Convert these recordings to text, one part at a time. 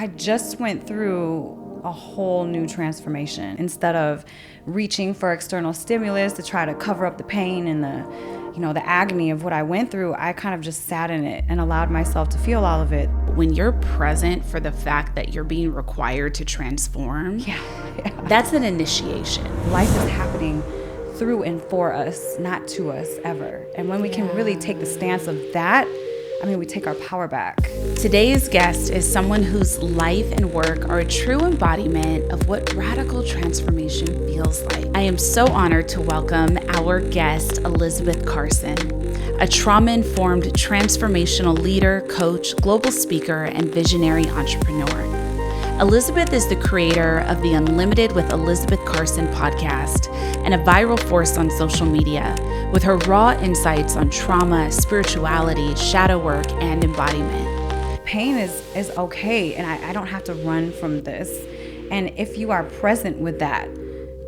I just went through a whole new transformation. Instead of reaching for external stimulus to try to cover up the pain and the agony of what I went through, I kind of just sat in it and allowed myself to feel all of it. When you're present for the fact that you're being required to transform, that's an initiation. Life is happening through and for us, not to us ever. And when we can really take the stance of that, we take our power back. Today's guest is someone whose life and work are a true embodiment of what radical transformation feels like. I am so honored to welcome our guest, Elizabeth Carson, a trauma-informed transformational leader, coach, global speaker, and visionary entrepreneur. Elizabeth is the creator of the Unlimited with Elizabeth Carson podcast and a viral force on social media with her raw insights on trauma, spirituality, shadow work, and embodiment. Pain is okay, and I don't have to run from this. And if you are present with that,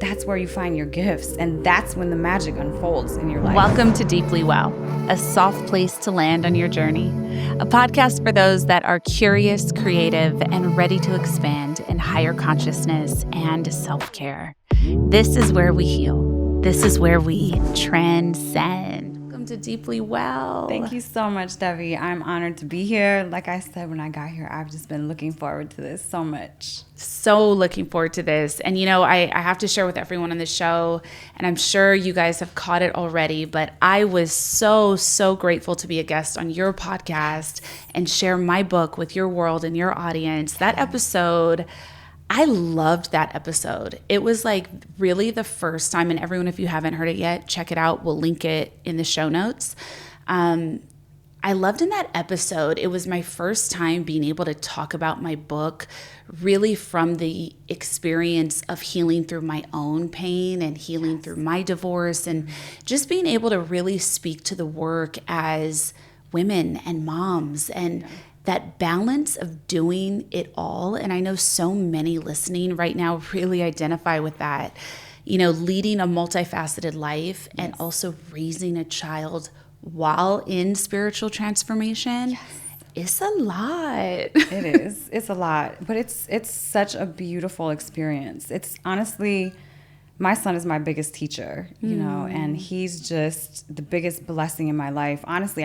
that's where you find your gifts, and that's when the magic unfolds in your life. Welcome to Deeply Well, a soft place to land on your journey. A podcast for those that are curious, creative, and ready to expand in higher consciousness and self-care. This is where we heal. This is where we transcend. Welcome to Deeply Well. Thank you so much, Devi. I'm honored to be here. Like I said when I got here, I've just been looking forward to this so much. So looking forward to this. And I have to share with everyone on the show, and I'm sure you guys have caught it already, but I was so grateful to be a guest on your podcast and share my book with your world and your audience. That episode, I loved that episode. It was like really the first time, and everyone, if you haven't heard it yet, check it out. We'll link it in the show notes. I loved in that episode, it was my first time being able to talk about my book really from the experience of healing through my own pain and healing through my divorce, and just being able to really speak to the work as women and moms and that balance of doing it all. And I know so many listening right now really identify with that, leading a multifaceted life and also raising a child while in spiritual transformation. It's a lot. It is. It's a lot, but it's such a beautiful experience. It's honestly, my son is my biggest teacher, and he's just the biggest blessing in my life. Honestly,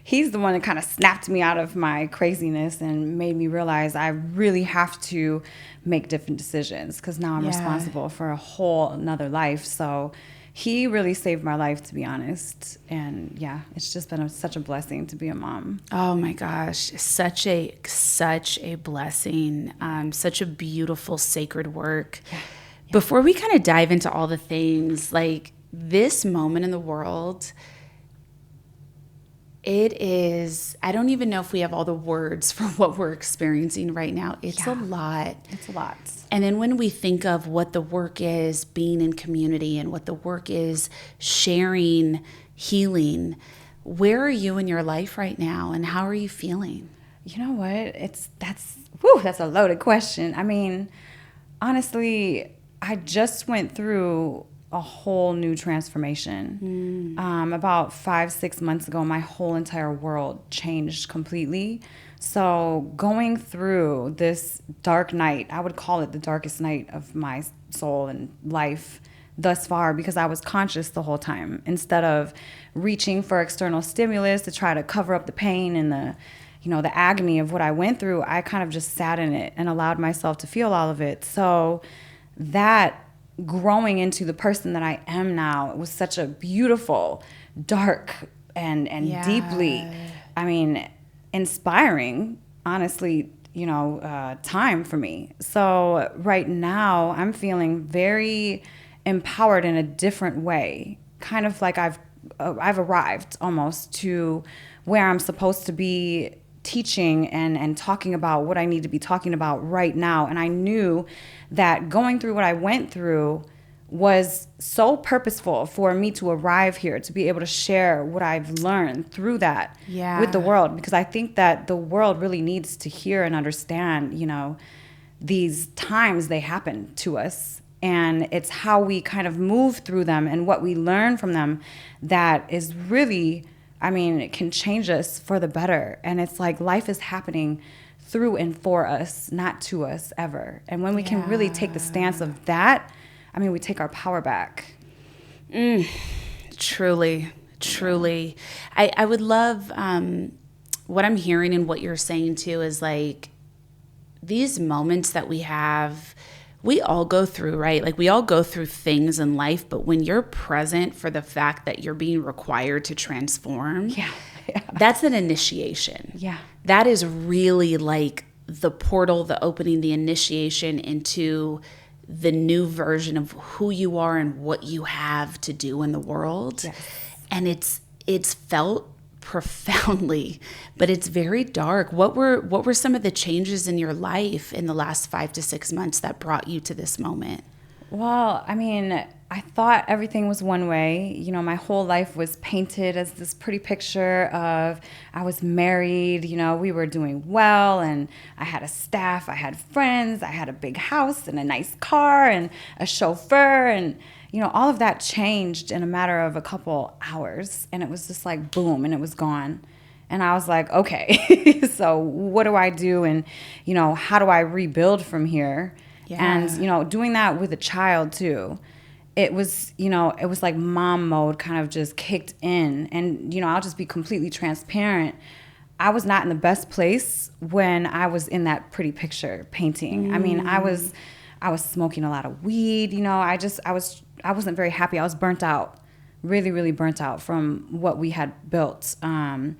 he's the one that kind of snapped me out of my craziness and made me realize I really have to make different decisions because now I'm responsible for a whole another life. So he really saved my life, to be honest. And it's just been such a blessing to be a mom. Oh my gosh, such a blessing, such a beautiful sacred work. Before we kind of dive into all the things, like this moment in the world, it is, I don't even know if we have all the words for what we're experiencing right now. It's a lot. It's a lot. And then when we think of what the work is, being in community, and what the work is, sharing, healing, where are you in your life right now, and how are you feeling? You know what? That's a loaded question. Honestly, I just went through a whole new transformation. About 5-6 months ago, my whole entire world changed completely. So going through this dark night, I would call it the darkest night of my soul and life thus far, because I was conscious the whole time. Instead of reaching for external stimulus to try to cover up the pain and the agony of what I went through, I kind of just sat in it and allowed myself to feel all of it. So that growing into the person that I am now, it was such a beautiful, dark, and deeply, inspiring, honestly, time for me. So right now I'm feeling very empowered in a different way, kind of like I've arrived almost to where I'm supposed to be teaching and talking about what I need to be talking about right now. And I knew that going through what I went through was so purposeful for me to arrive here, to be able to share what I've learned through that with the world, because I think that the world really needs to hear and understand, these times they happen to us. And it's how we kind of move through them and what we learn from them that is really, it can change us for the better. And it's like life is happening through and for us, not to us ever. And when we can really take the stance of that, I mean, we take our power back. Truly. I would love, what I'm hearing and what you're saying too is like these moments that we have, we all go through, right? Like we all go through things in life, but when you're present for the fact that you're being required to transform, that's an initiation. Yeah. That is really like the portal, the opening, the initiation into the new version of who you are and what you have to do in the world. Yes. And it's felt profoundly, but it's very dark. What were some of the changes in your life in the last 5 to 6 months that brought you to this moment? Well, I mean, I thought everything was one way. You know, my whole life was painted as this pretty picture of I was married, you know, we were doing well, and I had a staff, I had friends, I had a big house and a nice car and a chauffeur, and you know, all of that changed in a matter of a couple hours, and it was just like boom, and it was gone. And I was like, okay, so what do I do? And, you know, how do I rebuild from here? Yeah. And, you know, doing that with a child too, it was, you know, it was like mom mode kind of just kicked in. And, you know, I'll just be completely transparent. I was not in the best place when I was in that pretty picture painting. I mean, I was smoking a lot of weed, you know, I wasn't very happy. I was burnt out, really, really burnt out from what we had built. And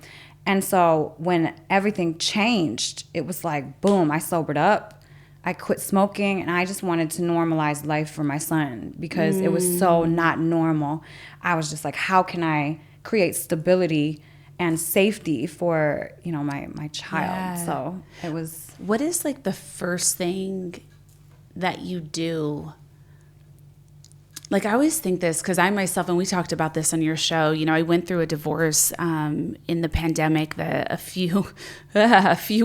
so when everything changed, it was like, boom, I sobered up. I quit smoking, and I just wanted to normalize life for my son because it was so not normal. I was just like, how can I create stability and safety for, you know, my child? Yeah. So it was. What is like the first thing that you do? Like, I always think this because I myself, and we talked about this on your show, you know, I went through a divorce in the pandemic, a few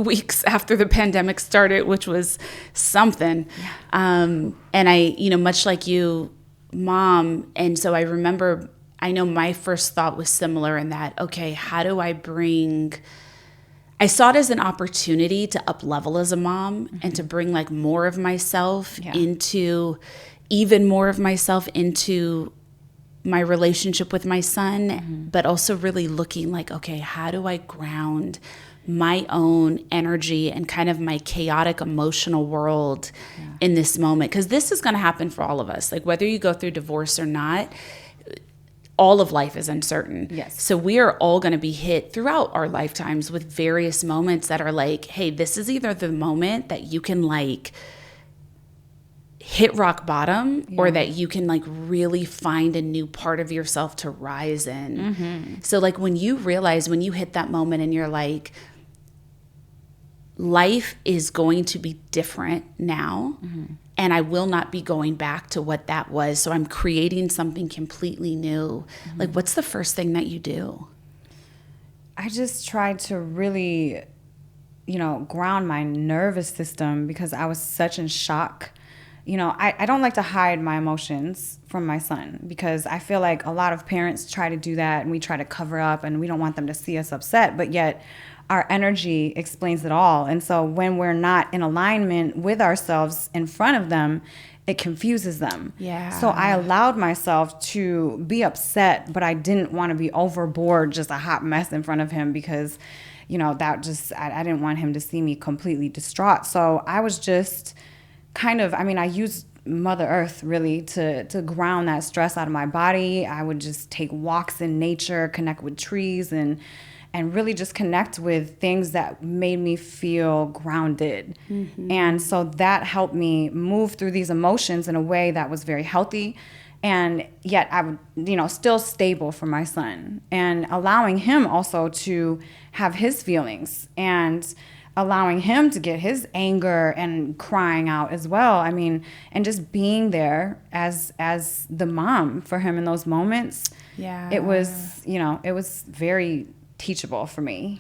weeks after the pandemic started, which was something. Yeah. And I, you know, much like you, mom. And so I remember, I know my first thought was similar in that, okay, how do I I saw it as an opportunity to up level as a mom and to bring like more of myself into even more of myself into my relationship with my son, but also really looking like, okay, how do I ground my own energy and kind of my chaotic emotional world in this moment? Because this is going to happen for all of us. Like whether you go through divorce or not, all of life is uncertain. Yes. So we are all going to be hit throughout our lifetimes with various moments that are like, hey, this is either the moment that you can like hit rock bottom or that you can like really find a new part of yourself to rise in. So like when you realize, when you hit that moment and you're like, life is going to be different now and I will not be going back to what that was. So I'm creating something completely new. Like what's the first thing that you do? I just tried to really, you know, ground my nervous system because I was such in shock. You know, I don't like to hide my emotions from my son because I feel like a lot of parents try to do that and we try to cover up and we don't want them to see us upset, but yet our energy explains it all. And so when we're not in alignment with ourselves in front of them, it confuses them. Yeah. So I allowed myself to be upset, but I didn't want to be overboard, just a hot mess in front of him because, you know, that just, I didn't want him to see me completely distraught. So I was just kind of, I mean, I used Mother Earth really to ground that stress out of my body. I would just take walks in nature, connect with trees, and really just connect with things that made me feel grounded. And so that helped me move through these emotions in a way that was very healthy. And yet I would, you know, still stable for my son and allowing him also to have his feelings and allowing him to get his anger and crying out as well. I mean, and just being there as the mom for him in those moments. Yeah. It was, you know, it was very teachable for me.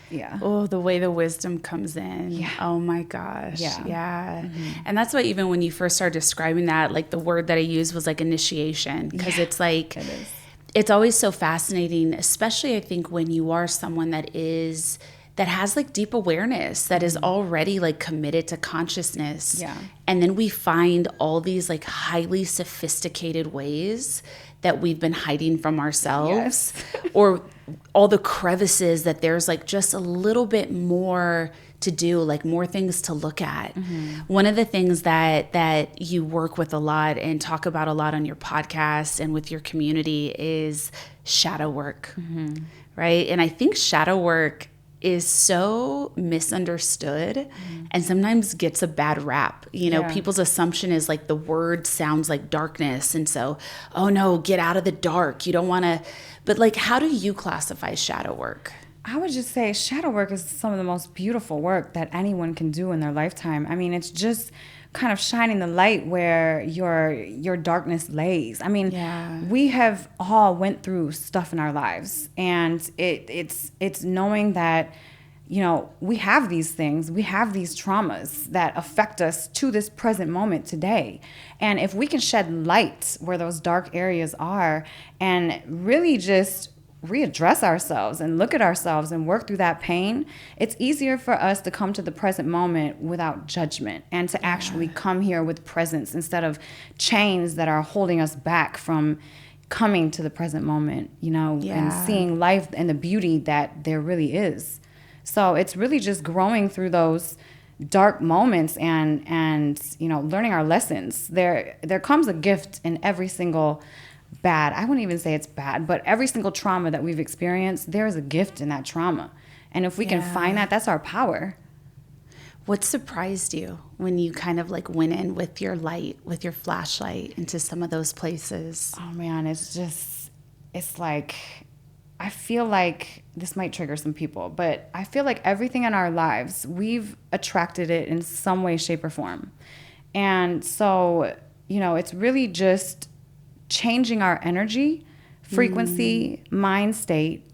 Yeah. Oh, the way the wisdom comes in. Yeah. Oh my gosh. Yeah. And that's why even when you first started describing that, like the word that I used was like initiation, because it's like, it's always so fascinating, especially I think when you are someone that is that has like deep awareness, that is already like committed to consciousness. Yeah. And then we find all these like highly sophisticated ways that we've been hiding from ourselves, or all the crevices that there's like just a little bit more to do, like more things to look at. One of the things that you work with a lot and talk about a lot on your podcast and with your community is shadow work, right? And I think shadow work is so misunderstood and sometimes gets a bad rap. You know, people's assumption is like the word sounds like darkness. And so, oh no, get out of the dark. You don't want to, but like, how do you classify shadow work? I would just say shadow work is some of the most beautiful work that anyone can do in their lifetime. I mean, it's just kind of shining the light where your darkness lays. I mean, we have all went through stuff in our lives, and it's knowing that, you know, we have these things, we have these traumas that affect us to this present moment today. And if we can shed light where those dark areas are and really just readdress ourselves and look at ourselves and work through that pain, it's easier for us to come to the present moment without judgment and to actually come here with presence instead of chains that are holding us back from coming to the present moment, you know, and seeing life and the beauty that there really is. So it's really just growing through those dark moments and you know, learning our lessons. There comes a gift in every single bad, I wouldn't even say it's bad, but every single trauma that we've experienced, there is a gift in that trauma. And if we can find that, that's our power. What surprised you when you kind of like went in with your light, with your flashlight into some of those places? Oh man, it's like, I feel like this might trigger some people, but I feel like everything in our lives, we've attracted it in some way, shape, or form. And so, you know, it's really just changing our energy, frequency, mind state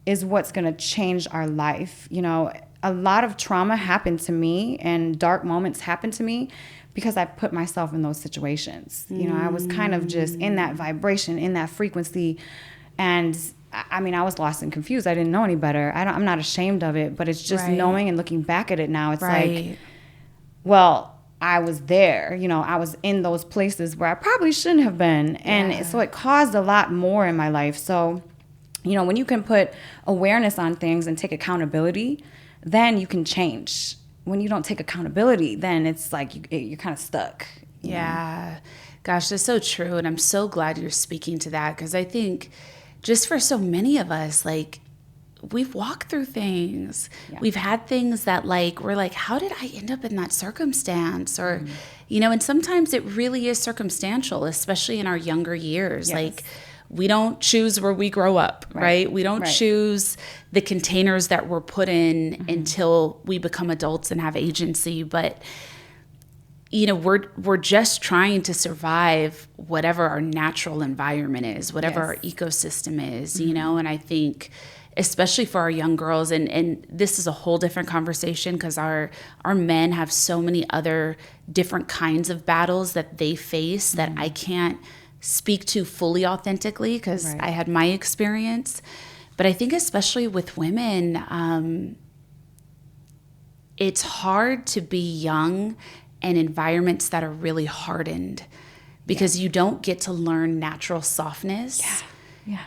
is what's going to change our life. You know, a lot of trauma happened to me and dark moments happened to me because I put myself in those situations. You know, I was kind of just in that vibration, in that frequency. And I mean, I was lost and confused. I didn't know any better. I'm not ashamed of it, but it's just knowing and looking back at it now. It's like, well, I was there, you know, I was in those places where I probably shouldn't have been. And so it caused a lot more in my life. So, you know, when you can put awareness on things and take accountability, then you can change. When you don't take accountability, then it's like you're kind of stuck. Yeah. Gosh, that's so true. And I'm so glad you're speaking to that, because I think just for so many of us, like, we've walked through things. We've had things that like, we're like, how did I end up in that circumstance? Or, you know, and sometimes it really is circumstantial, especially in our younger years. Like, we don't choose where we grow up, right? We don't choose the containers that we're put in until we become adults and have agency. But, you know, we're just trying to survive whatever our natural environment is, whatever our ecosystem is, you know, and I think especially for our young girls, and this is a whole different conversation because our men have so many other different kinds of battles that they face that I can't speak to fully authentically because I had my experience. But I think especially with women, it's hard to be young in environments that are really hardened because you don't get to learn natural softness.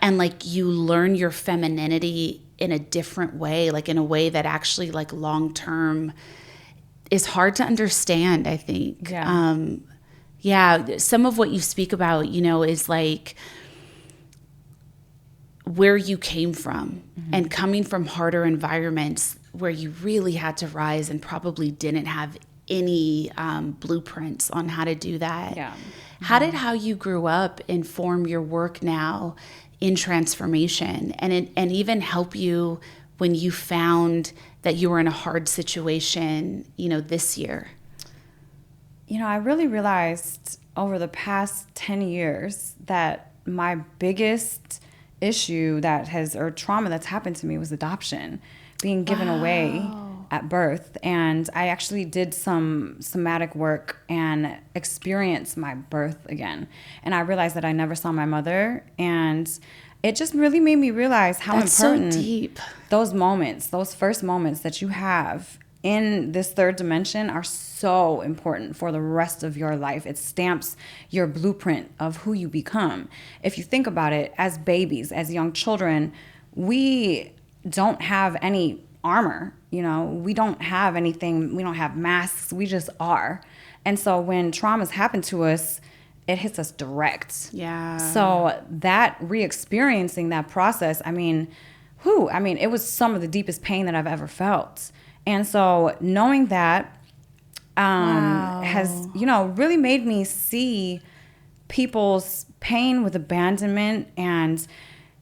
And like you learn your femininity in a different way, like in a way that actually like long term is hard to understand, I think. Some of what you speak about, you know, is like where you came from and coming from harder environments where you really had to rise and probably didn't have any blueprints on how to do that. How did how you grew up inform your work now in transformation and even help you when you found that you were in a hard situation, you know, this year? You know, I really realized over the past 10 years that my biggest issue or trauma that's happened to me was adoption, being given away at birth. And I actually did some somatic work and experienced my birth again. And I realized that I never saw my mother. And it just really made me realize how That's important so deep. those moments, those first moments that you have in this third dimension are so important for the rest of your life. It stamps your blueprint of who you become. If you think about it, as babies, as young children, we don't have any armor, we don't have anything, we don't have masks, we just are. And so when traumas happen to us, it hits us direct. Yeah. So that re-experiencing that process, it was some of the deepest pain that I've ever felt. And so knowing that has, really made me see people's pain with abandonment and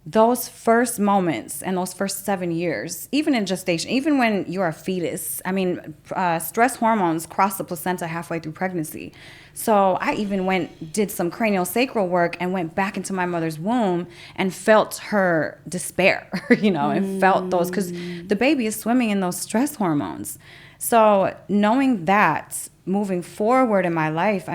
those first moments and those first 7 years, even in gestation, even when you're a fetus. Stress hormones cross the placenta halfway through pregnancy. So I even did some craniosacral work and went back into my mother's womb and felt her despair, and felt those, because the baby is swimming in those stress hormones. So knowing that moving forward in my life,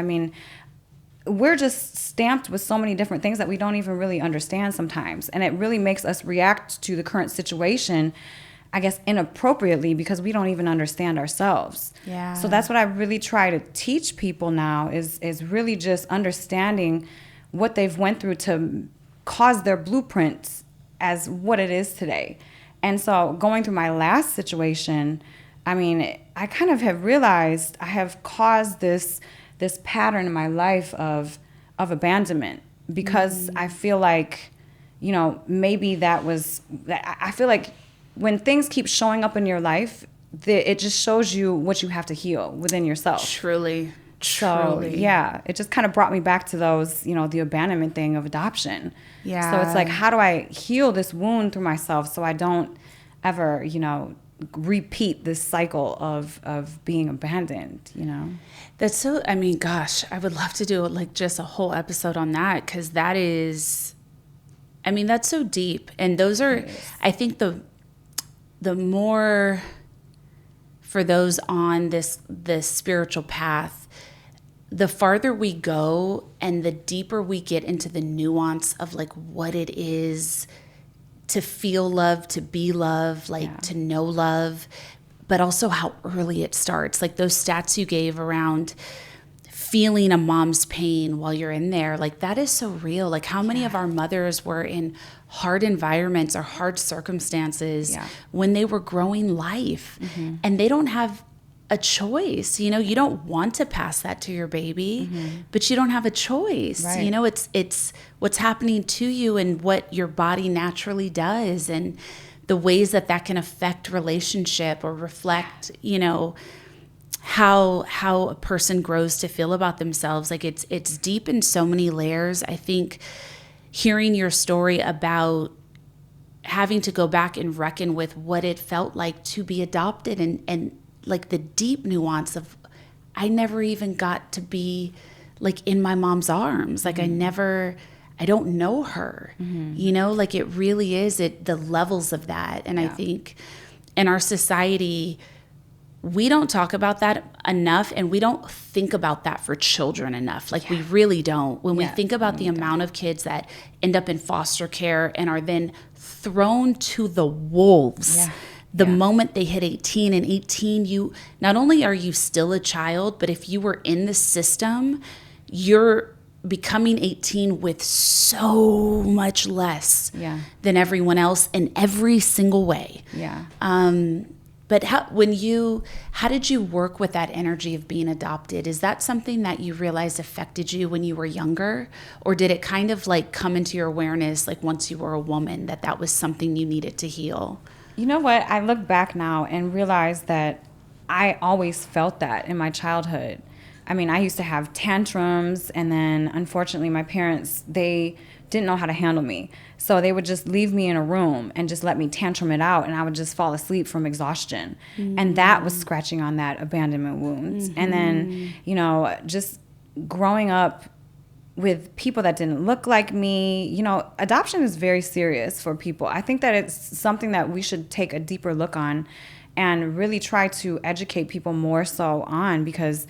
we're just stamped with so many different things that we don't even really understand sometimes. And it really makes us react to the current situation, I guess, inappropriately because we don't even understand ourselves. Yeah. So that's what I really try to teach people now is really just understanding what they've went through to cause their blueprint as what it is today. And so going through my last situation, I kind of have realized I have caused this pattern in my life of abandonment because I feel like, maybe I feel like when things keep showing up in your life, it just shows you what you have to heal within yourself. Truly. So, yeah, it just kind of brought me back to those, the abandonment thing of adoption. Yeah. So it's like, how do I heal this wound through myself so I don't ever, repeat this cycle of being abandoned, That's so, gosh, I would love to do just a whole episode on that because that is, that's so deep. And those are, I think the more for those on this spiritual path, the farther we go and the deeper we get into the nuance of what it is to feel love, to be love, to know love, but also how early it starts. Those stats you gave around feeling a mom's pain while you're in there, that is so real. How many of our mothers were in hard environments or hard circumstances when they were growing life, and they don't have a choice. You don't want to pass that to your baby, but you don't have a choice. Right. It's what's happening to you and what your body naturally does, and the ways that can affect relationship or reflect, how a person grows to feel about themselves. It's deep in so many layers. I think hearing your story about having to go back and reckon with what it felt like to be adopted and the deep nuance of, I never even got to be in my mom's arms. I don't know her, it really is the levels of that. And I think in our society, we don't talk about that enough, and we don't think about that for children enough. We really don't. When we think about the amount of kids that end up in foster care and are then thrown to the wolves the moment they hit 18. And 18, you not only are you still a child, but if you were in the system, you're becoming 18 with so much less than everyone else in every single way. But how did you work with that energy of being adopted? Is that something that you realized affected you when you were younger? Or did it kind of come into your awareness once you were a woman that was something you needed to heal? You know what? I look back now and realize that I always felt that in my childhood. I used to have tantrums, and then unfortunately my parents, they didn't know how to handle me. So they would just leave me in a room and just let me tantrum it out, and I would just fall asleep from exhaustion. And that was scratching on that abandonment wound. And then, just growing up with people that didn't look like me, adoption is very serious for people. I think that it's something that we should take a deeper look on and really try to educate people more so on, because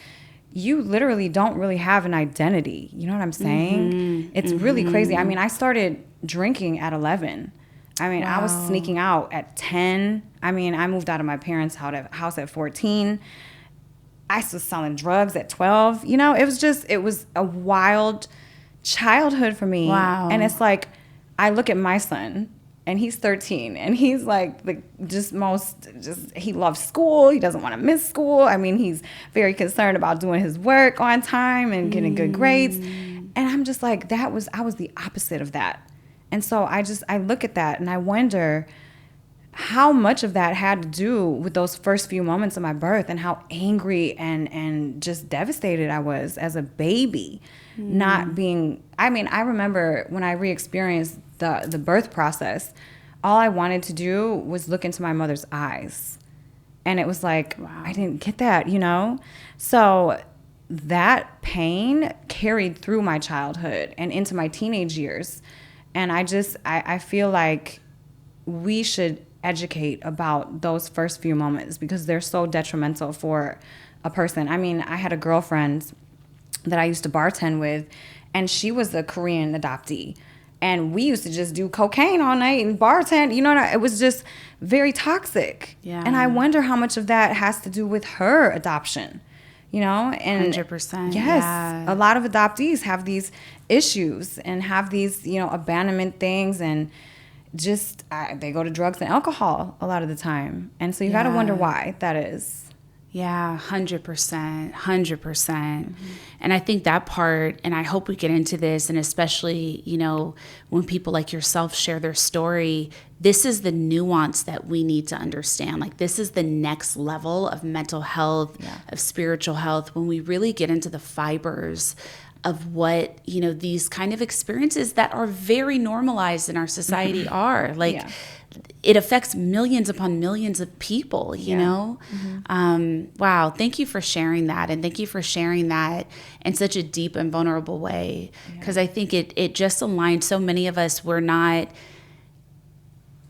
you literally don't really have an identity. You know what I'm saying? It's really crazy. I mean, I started drinking at 11. I mean, I was sneaking out at 10. I mean, I moved out of my parents' house at 14. I was selling drugs at 12. You know, it was a wild childhood for me. Wow. And it's like, I look at my son, and he's 13, and he's like he loves school. He doesn't want to miss school. I mean, he's very concerned about doing his work on time and getting good grades. And I'm just like, I was the opposite of that. And so I look at that and I wonder how much of that had to do with those first few moments of my birth, and how angry and just devastated I was as a baby, not being, I mean, I remember when I re-experienced the birth process, all I wanted to do was look into my mother's eyes. And it was like, I didn't get that, you know? So that pain carried through my childhood and into my teenage years. And I feel like we should educate about those first few moments, because they're so detrimental for a person. I mean, I had a girlfriend that I used to bartend with, and she was a Korean adoptee. And we used to just do cocaine all night and bartend. You know, it was just very toxic. Yeah. And I wonder how much of that has to do with her adoption. You know, and 100%. Yes, yeah. A lot of adoptees have these issues and have these, you know, abandonment things, and just they go to drugs and alcohol a lot of the time. And so you got to wonder why that is. Yeah, 100%, 100%. And I think that part, and I hope we get into this, and especially, you know, when people like yourself share their story, this is the nuance that we need to understand. Like, this is the next level of mental health, of spiritual health, when we really get into the fibers of what, you know, these kind of experiences that are very normalized in our society are. Like, it affects millions upon millions of people, you know? Wow. Thank you for sharing that. And thank you for sharing that in such a deep and vulnerable way. Because I think it just aligns. So many of us,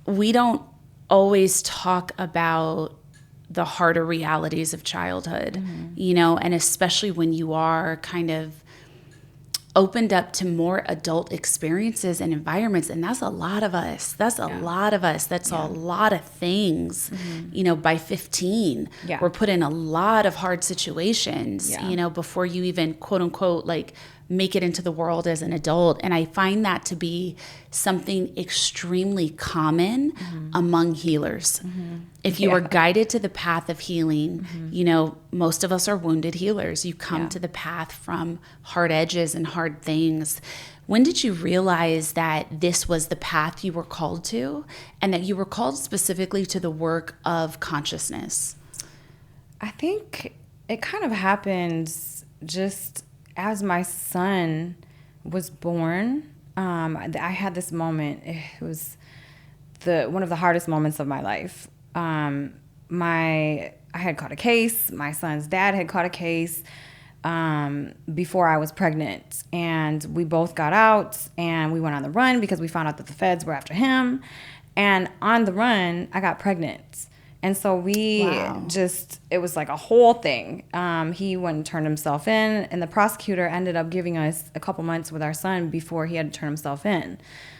we don't always talk about the harder realities of childhood, you know, and especially when you are kind of opened up to more adult experiences and environments. And that's a lot of us. That's a lot of us. That's a lot of things. You know, by 15, we're put in a lot of hard situations, you know, before you even quote unquote, like, make it into the world as an adult. And I find that to be something extremely common among healers. If you are guided to the path of healing, you know, most of us are wounded healers. You come to the path from hard edges and hard things. When did you realize that this was the path you were called to, and that you were called specifically to the work of consciousness? I think it kind of happens just as my son was born. I had this moment. It was one of the hardest moments of my life. I had caught a case. My son's dad had caught a case before I was pregnant, and we both got out and we went on the run because we found out that the feds were after him. And on the run, I got pregnant. And so it was like a whole thing. He went and turned himself in, and the prosecutor ended up giving us a couple months with our son before he had to turn himself in.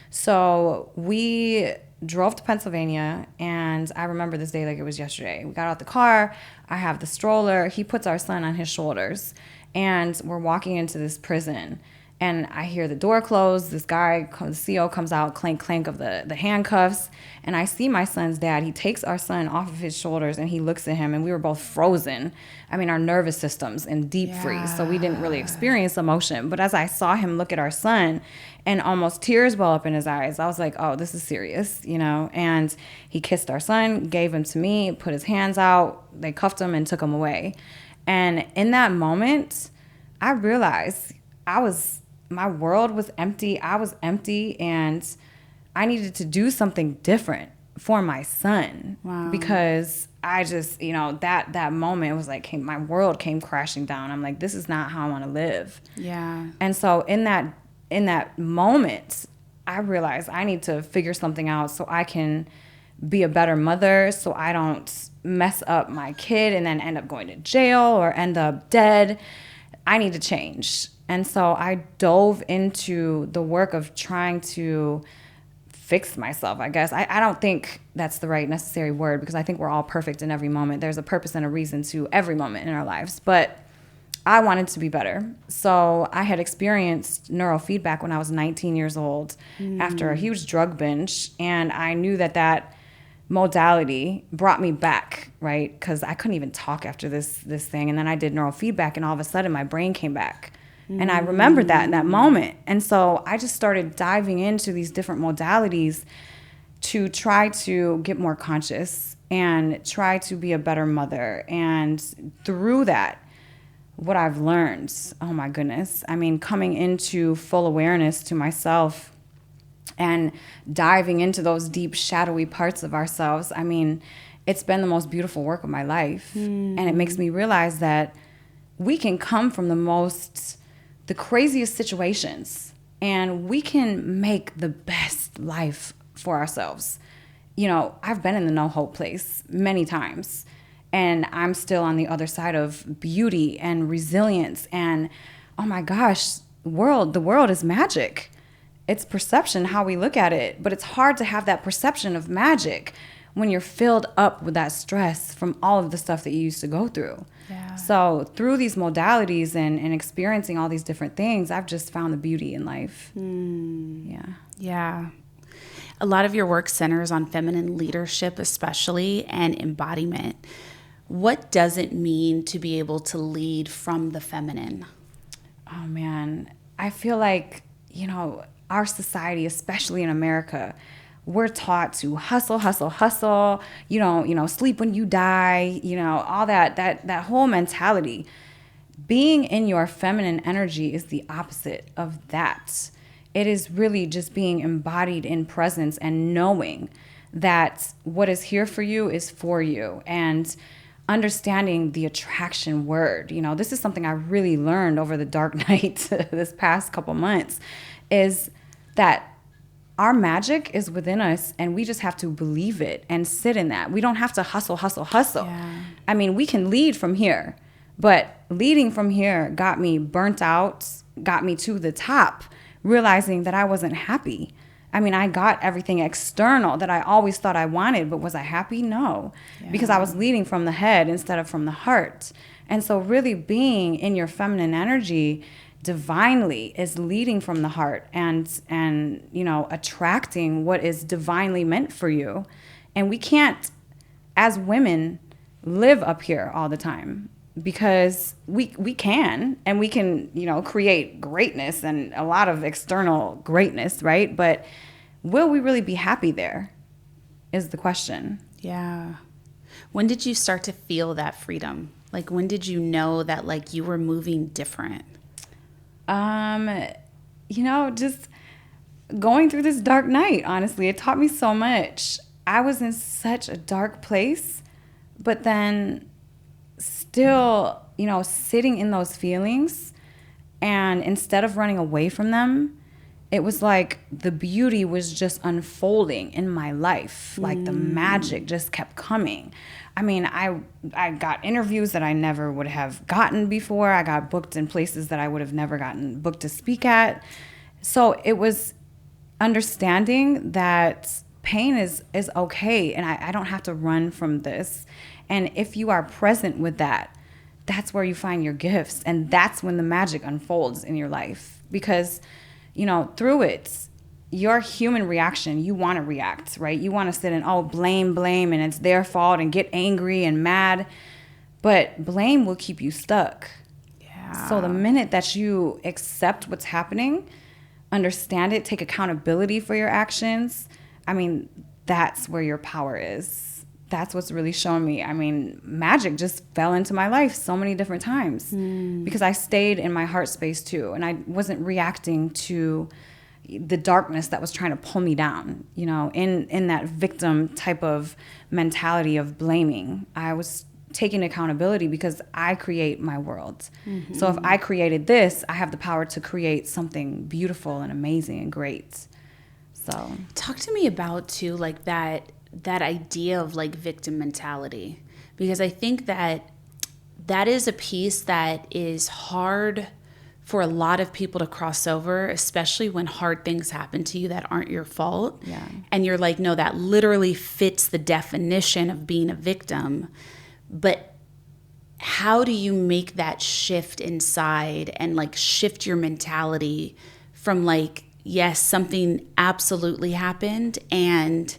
So we drove to Pennsylvania, and I remember this day like it was yesterday. We got out the car. I have the stroller. He puts our son on his shoulders, and we're walking into this prison. And I hear the door close. This guy, the CO, comes out, clank, clank of the handcuffs. And I see my son's dad. He takes our son off of his shoulders and he looks at him, and we were both frozen. I mean, our nervous systems in deep freeze. So we didn't really experience emotion. But as I saw him look at our son and almost tears well up in his eyes, I was like, oh, this is serious, you know? And he kissed our son, gave him to me, put his hands out. They cuffed him and took him away. And in that moment, I realized my world was empty. I was empty, and I needed to do something different for my son. Wow. Because I just, you know, that moment was like, my world came crashing down. I'm like, this is not how I want to live. Yeah. And so in that moment, I realized I need to figure something out so I can be a better mother, so I don't mess up my kid and then end up going to jail or end up dead. I need to change. And so I dove into the work of trying to fix myself, I guess. I don't think that's the right necessary word, because I think we're all perfect in every moment. There's a purpose and a reason to every moment in our lives. But I wanted to be better. So I had experienced neurofeedback when I was 19 years old after a huge drug binge. And I knew that that modality brought me back, right? Because I couldn't even talk after this thing. And then I did neurofeedback, and all of a sudden my brain came back. And I remembered that in that moment. And so I just started diving into these different modalities to try to get more conscious and try to be a better mother. And through that, what I've learned, oh my goodness, I mean, coming into full awareness to myself and diving into those deep, shadowy parts of ourselves, I mean, it's been the most beautiful work of my life. And it makes me realize that we can come from the craziest situations, and we can make the best life for ourselves. You know, I've been in the no hope place many times, and I'm still on the other side of beauty and resilience. And oh my gosh, the world is magic. It's perception, how we look at it. But it's hard to have that perception of magic when you're filled up with that stress from all of the stuff that you used to go through. Yeah. So through these modalities and experiencing all these different things, I've just found the beauty in life. Yeah. Yeah. A lot of your work centers on feminine leadership, especially, and embodiment. What does it mean to be able to lead from the feminine? Oh man, I feel like, you know, our society, especially in America, we're taught to hustle, hustle, hustle, sleep when you die, all that whole mentality. Being in your feminine energy is the opposite of that. It is really just being embodied in presence and knowing that what is here for you is for you, and understanding the attraction word. This is something I really learned over the dark night this past couple months, is that our magic is within us, and we just have to believe it and sit in that. We don't have to hustle, hustle, hustle. Yeah. I mean, we can lead from here, but leading from here got me burnt out, got me to the top, realizing that I wasn't happy. I mean, I got everything external that I always thought I wanted, but was I happy? No, because I was leading from the head instead of from the heart. And so really being in your feminine energy divinely is leading from the heart and attracting what is divinely meant for you. And we can't, as women, live up here all the time, because we can, and we can, create greatness and a lot of external greatness, right? But will we really be happy there is the question. Yeah. When did you start to feel that freedom? Like, when did you know that, like, you were moving different? Just going through this dark night, honestly, it taught me so much. I was in such a dark place, but then still, sitting in those feelings, and instead of running away from them, it was like the beauty was just unfolding in my life. Like the magic just kept coming. I mean, I got interviews that I never would have gotten before. I got booked in places that I would have never gotten booked to speak at. So it was understanding that pain is okay, and I don't have to run from this. And if you are present with that, that's where you find your gifts, and that's when the magic unfolds in your life. Because, through it, your human reaction, you want to react, right? You want to sit and, blame, and it's their fault, and get angry and mad. But blame will keep you stuck. Yeah. So the minute that you accept what's happening, understand it, take accountability for your actions, I mean, that's where your power is. That's what's really shown me. I mean, magic just fell into my life so many different times because I stayed in my heart space too. And I wasn't reacting to the darkness that was trying to pull me down, in that victim type of mentality of blaming. I was taking accountability because I create my world. Mm-hmm. So if I created this, I have the power to create something beautiful and amazing and great. So talk to me about too, like that idea of like victim mentality, because I think that that is a piece that is hard for a lot of people to cross over, especially when hard things happen to you that aren't your fault. Yeah. And you're like, no, that literally fits the definition of being a victim. But how do you make that shift inside and like shift your mentality from like, yes, something absolutely happened, and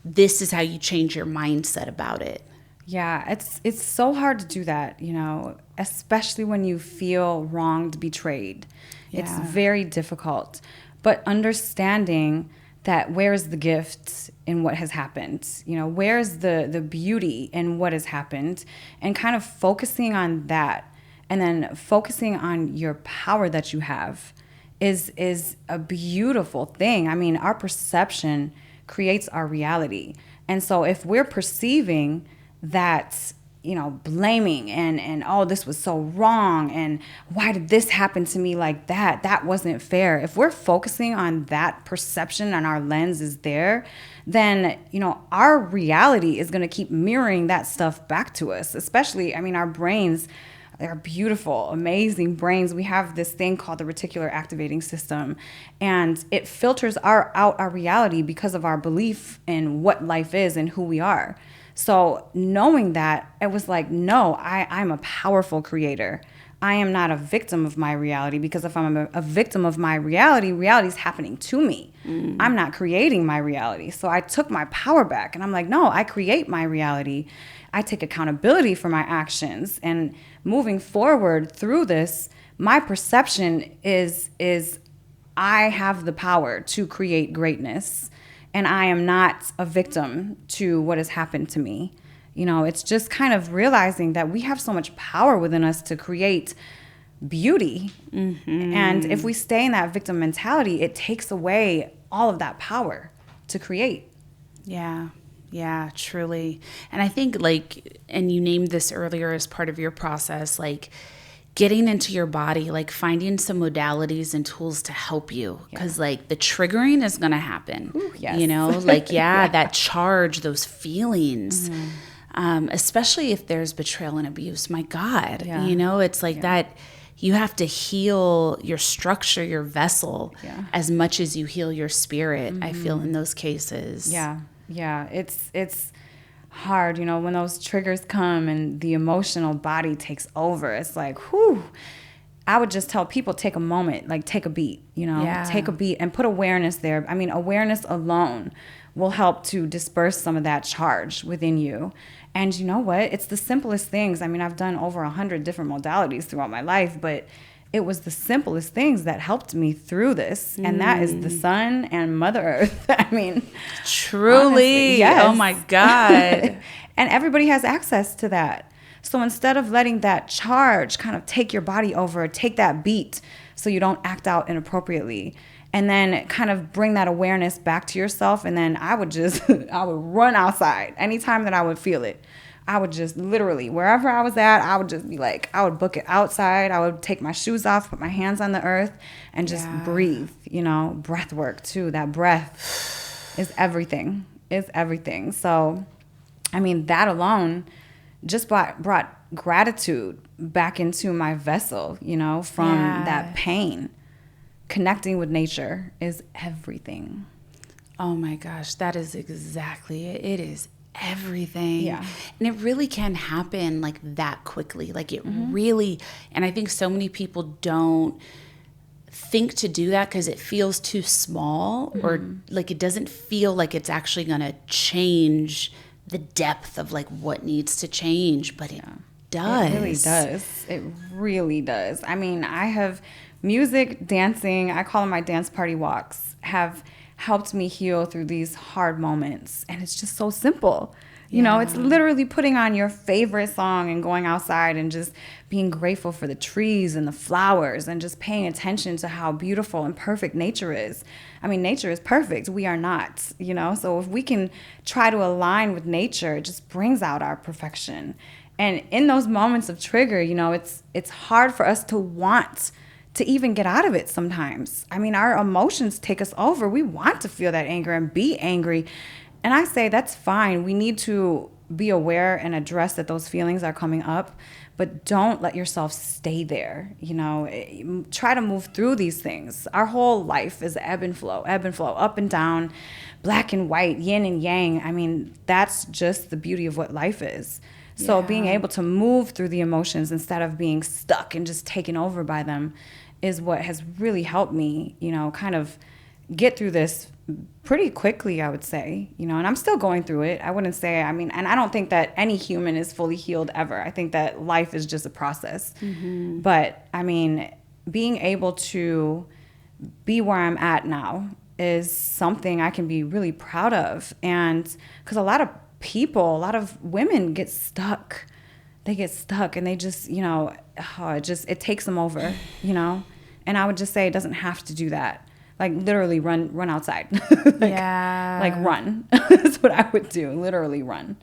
this is how you change your mindset about it? Yeah, it's so hard to do that, you know, especially when you feel wronged, betrayed. Yeah. It's very difficult. But understanding that where's the gift in what has happened? You know, where's the beauty in what has happened? And kind of focusing on that, and then focusing on your power that you have is a beautiful thing. I mean, our perception creates our reality. And so if we're perceiving that, you know, blaming and oh, this was so wrong, and why did this happen to me like that? That wasn't fair. If we're focusing on that perception and our lens is there, then, you know, our reality is going to keep mirroring that stuff back to us. Especially, I mean, our brains, they're beautiful, amazing brains. We have this thing called the reticular activating system, and it filters out our reality because of our belief in what life is and who we are. So knowing that, it was like, no, I'm a powerful creator. I am not a victim of my reality, because if I'm a victim of my reality, reality is happening to me. I'm not creating my reality. So I took my power back, and I'm like, no, I create my reality. I take accountability for my actions. And moving forward through this, my perception is I have the power to create greatness. And I am not a victim to what has happened to me. You know, it's just kind of realizing that we have so much power within us to create beauty. Mm-hmm. And if we stay in that victim mentality, it takes away all of that power to create. Yeah. Yeah, truly. And I think like, and you named this earlier as part of your process, like getting into your body, like finding some modalities and tools to help you. Because like the triggering is going to happen. Ooh, yes. You know, like, yeah, that charge, those feelings, especially if there's betrayal and abuse. My God, you know, it's like that. You have to heal your structure, your vessel, as much as you heal your spirit, I feel, in those cases. Yeah. Yeah. It's hard, you know, when those triggers come and the emotional body takes over. It's like, whew. I would just tell people, take a moment, like take a beat, you know, take a beat and put awareness there. I mean, awareness alone will help to disperse some of that charge within you. And you know what? It's the simplest things. I mean, I've done over 100 different modalities throughout my life, but it was the simplest things that helped me through this. And that is the sun and Mother Earth. I mean, truly. Honestly, yes. Oh my God. And everybody has access to that. So instead of letting that charge kind of take your body over, take that beat so you don't act out inappropriately, and then kind of bring that awareness back to yourself. And then I would run outside anytime that I would feel it. I would just literally, wherever I was at, I would just be like, I would book it outside. I would take my shoes off, put my hands on the earth, and just breathe, you know, breath work too. That breath is everything, So, I mean, that alone just brought gratitude back into my vessel, you know, from that pain. Connecting with nature is everything. Oh my gosh, that is exactly it. It is everything. Yeah. And it really can happen like that quickly. Like it really, and I think so many people don't think to do that because it feels too small, or like it doesn't feel like it's actually going to change the depth of like what needs to change, but it does. It really does. It really does. I mean, I have music, dancing, I call them my dance party walks, have helped me heal through these hard moments. And it's just so simple. You know, it's literally putting on your favorite song and going outside and just being grateful for the trees and the flowers and just paying attention to how beautiful and perfect nature is. I mean, nature is perfect. We are not, you know. So if we can try to align with nature, it just brings out our perfection. And in those moments of trigger, you know, it's hard for us to want to even get out of it sometimes. I mean, our emotions take us over. We want to feel that anger and be angry. And I say that's fine. We need to be aware and address that those feelings are coming up. but don't let yourself stay there. Try to move through these things. Our whole life is ebb and flow, up and down, black and white, yin and yang. I mean, that's just the beauty of what life is. So being able to move through the emotions instead of being stuck and just taken over by them is what has really helped me, kind of get through this pretty quickly, I would say, and I'm still going through it. I wouldn't say, and I don't think that any human is fully healed ever. I think that life is just a process. Mm-hmm. But being able to be where I'm at now is something I can be really proud of. And because a lot of women get stuck. They get stuck and they just, it takes them over, And I would just say it doesn't have to do that. Like literally run outside. Like run. That's what I would do. Literally run.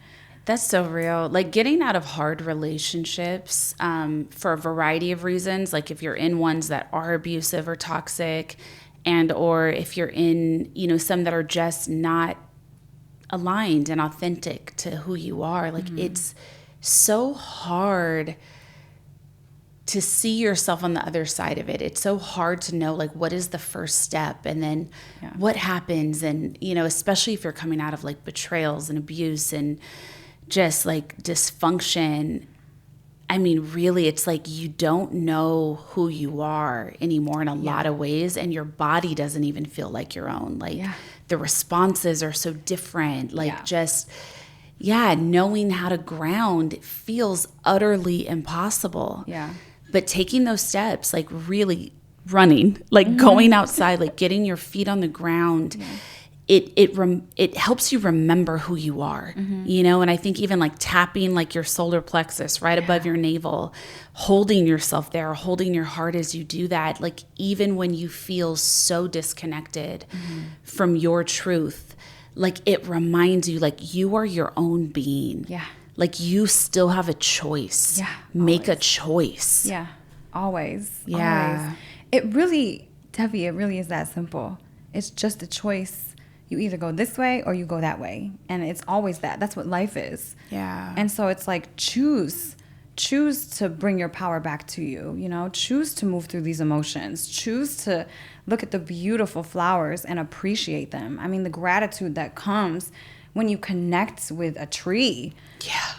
That's so real. Like getting out of hard relationships for a variety of reasons. Like if you're in ones that are abusive or toxic, and or if you're in, some that are just not aligned and authentic to who you are. Like it's so hard to see yourself on the other side of it. It's so hard to know, like, what is the first step and then what happens. And, especially if you're coming out of like betrayals and abuse and just like dysfunction. I mean, really, it's like you don't know who you are anymore in a lot of ways. And your body doesn't even feel like your own. Like the responses are so different. Like knowing how to ground feels utterly impossible. Yeah. But taking those steps, like really running, like going outside, like getting your feet on the ground, it helps you remember who you are, And I think even like tapping like your solar plexus right above your navel, holding yourself there, holding your heart as you do that, like even when you feel so disconnected from your truth, like it reminds you like you are your own being. Yeah. Like you still have a choice. Yeah. Make a choice. Yeah. Always. Yeah. Always. It really, Devi, it really is that simple. It's just a choice. You either go this way or you go that way. And it's always that. That's what life is. Yeah. And so it's like choose to bring your power back to you, choose to move through these emotions, choose to look at the beautiful flowers and appreciate them. I mean, the gratitude that comes when you connect with a tree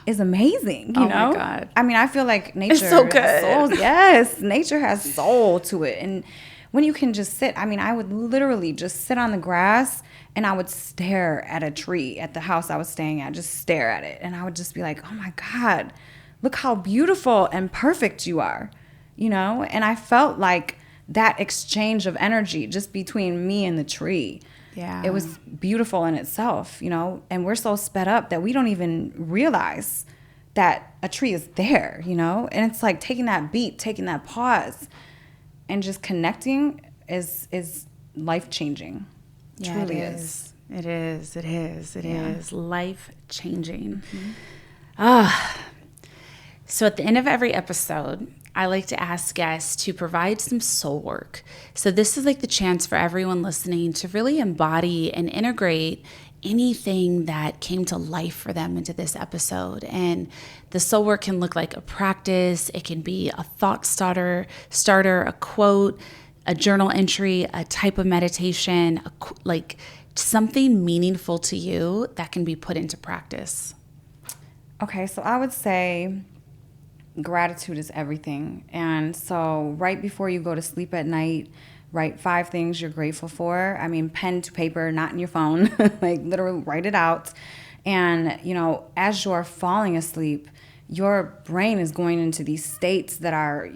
is amazing, you know? My God. I mean, I feel like nature it's so good. Has soul. Yes, nature has soul to it. And when you can just sit, I would literally just sit on the grass and I would stare at a tree at the house I was staying at, just stare at it. And I would just be like, oh my God, look how beautiful and perfect you are, And I felt like that exchange of energy just between me and the tree. Yeah. It was beautiful in itself, and we're so sped up that we don't even realize that a tree is there, and it's like taking that beat, taking that pause and just connecting is life-changing. Yeah, truly is. It is life-changing. So at the end of every episode, I like to ask guests to provide some soul work. So this is like the chance for everyone listening to really embody and integrate anything that came to life for them into this episode. And the soul work can look like a practice. It can be a thought starter, a quote, a journal entry, a type of meditation, like something meaningful to you that can be put into practice. Okay, so I would say gratitude is everything. And so right before you go to sleep at night, write 5 things you're grateful for. Pen to paper, not in your phone. Like literally write it out. And, as you're falling asleep, your brain is going into these states that are,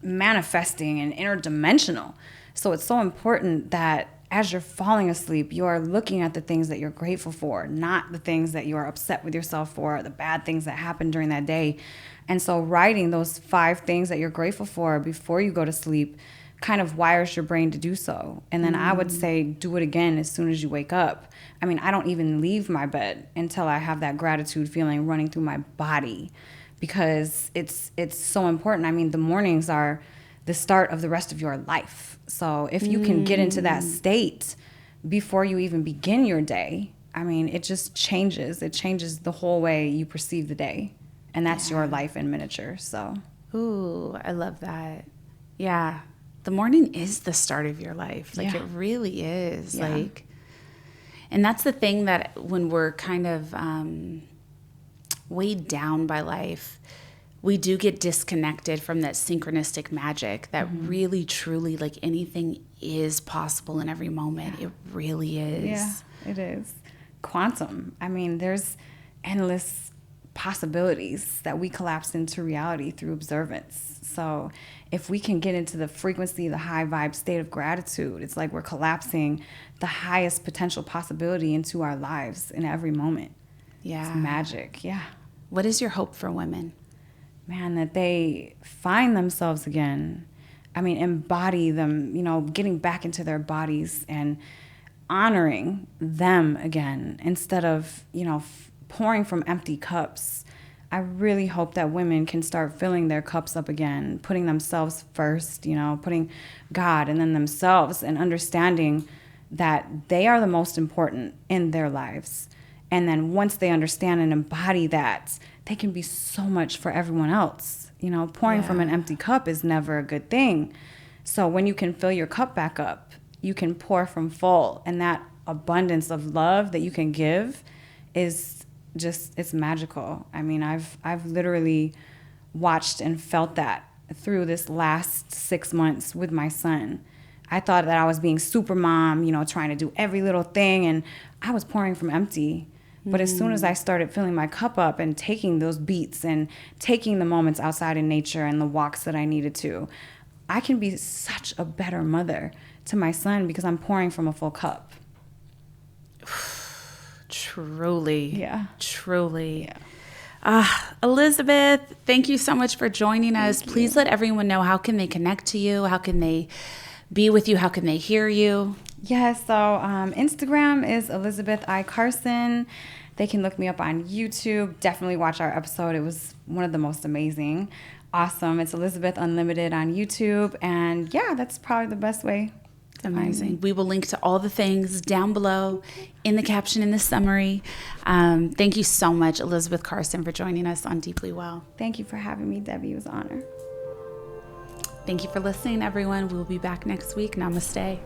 manifesting and interdimensional. So it's so important that as you're falling asleep, you are looking at the things that you're grateful for, not the things that you are upset with yourself for, the bad things that happened during that day. And so writing those 5 things that you're grateful for before you go to sleep kind of wires your brain to do so. And then I would say do it again as soon as you wake up. I don't even leave my bed until I have that gratitude feeling running through my body, because it's so important. The mornings are the start of the rest of your life. So if you can get into that state before you even begin your day, it just changes. It changes the whole way you perceive the day. And that's your life in miniature. So, ooh, I love that. Yeah. The morning is the start of your life. Like it really is. Yeah. Like, and that's the thing that when we're kind of weighed down by life, we do get disconnected from that synchronistic magic that really, truly, like anything is possible in every moment. It really is. Yeah, it is. Quantum. I mean, there's endless possibilities that we collapse into reality through observance. So if we can get into the frequency, the high vibe state of gratitude, it's like we're collapsing the highest potential possibility into our lives in every moment. Yeah. It's magic. Yeah. What is your hope for women? Man, that they find themselves again. I mean, embody them, getting back into their bodies and honoring them again instead of, pouring from empty cups. I really hope that women can start filling their cups up again, putting themselves first, putting God and then themselves, and understanding that they are the most important in their lives. And then once they understand and embody that, they can be so much for everyone else. Pouring from an empty cup is never a good thing. So when you can fill your cup back up, you can pour from full. And that abundance of love that you can give is just, it's magical. I mean, I've literally watched and felt that through this last 6 months with my son. I thought that I was being super mom, trying to do every little thing, and I was pouring from empty. But as soon as I started filling my cup up and taking those beats and taking the moments outside in nature and the walks that I needed to, I can be such a better mother to my son because I'm pouring from a full cup. Truly. Yeah. Truly. Yeah. Elizabeth, thank you so much for joining us. Please let everyone know, how can they connect to you? How can they be with you? How can they hear you? Yes, so Instagram is Elisabeth I. Carson. They can look me up on YouTube. Definitely watch our episode. It was one of the most amazing. Awesome. It's Elizabeth Unlimited on YouTube. And yeah, that's probably the best way. Amazing. We will link to all the things down below in the caption, in the summary. Thank you so much, Elizabeth Carson, for joining us on Deeply Well. Thank you for having me, Debbie. It was an honor. Thank you for listening, everyone. We'll be back next week. Namaste.